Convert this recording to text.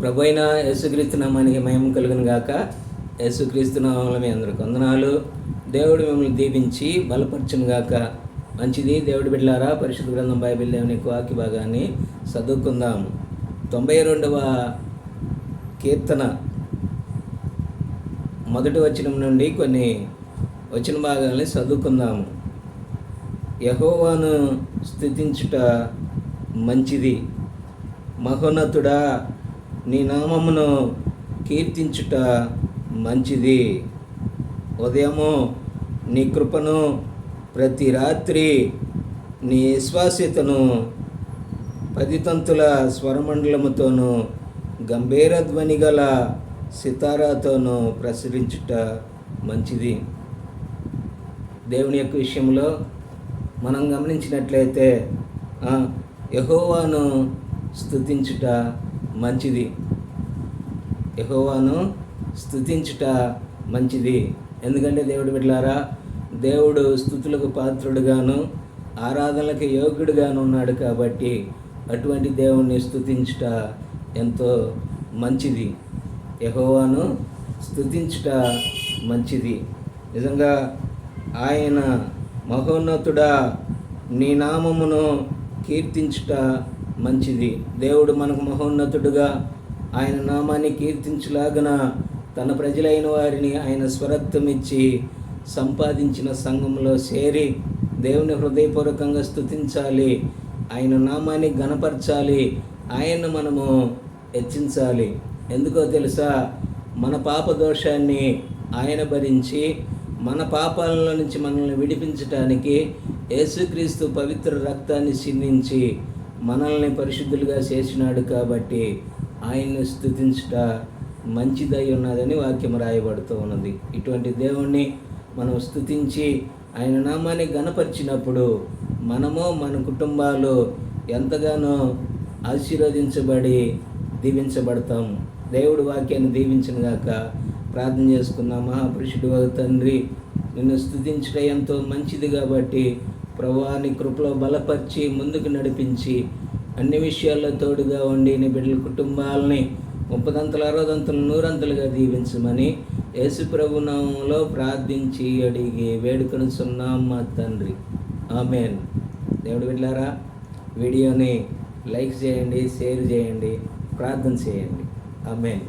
ప్రభువైన యేసుక్రీస్తు నామానికి మహిమ కలుగును గాక. యేసుక్రీస్తు నామములో మీ అందరికి వందనాలు. దేవుడు మిమ్మల్ని దీవించి బలపరచును గాక. మంచిది దేవుడి బిడ్డలారా, పరిశుద్ధ గ్రంథం బైబిల్ దేవుని వాక్య భాగాన్ని చదువుకుందాము. 92వ కీర్తన మొదటి వచనం నుండి కొన్ని వచన భాగాల్ని చదువుకుందాము. యెహోవాను స్తుతించుట మంచిది, మహోన్నతుడా నీ నామమును కీర్తించుట మంచిది. ఉదయము నీ కృపను, ప్రతి రాత్రి నీ విశ్వాస్యతను 10 తంతుల స్వరమండలముతోనూ గంభీర ధ్వని గల సితారాతోనూ ప్రసరించుట మంచిది. దేవుని యొక్క విషయంలో మనం గమనించినట్లయితే యెహోవాను స్తుతించుట మంచిది. యెహోవాను స్తుతించుట మంచిది. ఎందుకంటే దేవుడి బిడ్డలారా, దేవుడు స్తుతులకు పాత్రుడుగాను ఆరాధనలకు యోగ్యుడుగాను ఉన్నాడు. కాబట్టి అటువంటి దేవుణ్ణి స్తుతించుట ఎంతో మంచిది. యెహోవాను స్తుతించుట మంచిది. నిజంగా ఆయన మహోన్నతుడా నీ నామమును కీర్తించుట మంచిది. దేవుడు మనకు మహోన్నతుడుగా ఆయన నామాన్ని కీర్తించులాగన తన ప్రజలైన వారిని ఆయన స్వరత్వం ఇచ్చి సంపాదించిన సంఘంలో చేరి దేవుని హృదయపూర్వకంగా స్తుతించాలి, ఆయన నామాన్ని ఘనపరచాలి, ఆయన్ను మనము హెచ్చించాలి. ఎందుకో తెలుసా? మన పాప దోషాన్ని ఆయన భరించి మన పాపాల నుంచి మనల్ని విడిపించటానికి యేసుక్రీస్తు పవిత్ర రక్తాన్ని చిందించి మనల్ని పరిశుద్ధులుగా చేసినాడు. కాబట్టి ఆయన్ని స్తుతించుట మంచిదై ఉన్నదని వాక్యం రాయబడుతూ ఉన్నది. ఇటువంటి దేవుణ్ణి మనం స్తుతించి ఆయన నామాన్ని ఘనపరిచినప్పుడు మనము మన కుటుంబాలు ఎంతగానో ఆశీర్వదించబడి దీవించబడతాం. దేవుడు వాక్యాన్ని దీవించిన గాక. ప్రార్థన చేసుకున్నాం. మహాపురుషుడు తండ్రి, నిన్ను స్తుతించడం ఎంతో మంచిది. కాబట్టి ప్రభువా, నీ కృపలో బలపరిచి ముందుకు నడిపించి అన్ని విషయాల్లో తోడుగా ఉండి నీ బిడ్డల కుటుంబాలని 30 దంతలు 60 దంతలు 100 అంతలుగా దీవించమని యేసు ప్రభు నామములో ప్రార్థించి అడిగి వేడుకొనుచున్నాం మా తండ్రి. ఆమేన్. దేవుడి బిడ్డలారా, వీడియోని లైక్ చేయండి, షేర్ చేయండి, ప్రార్థన చేయండి. ఆమేన్.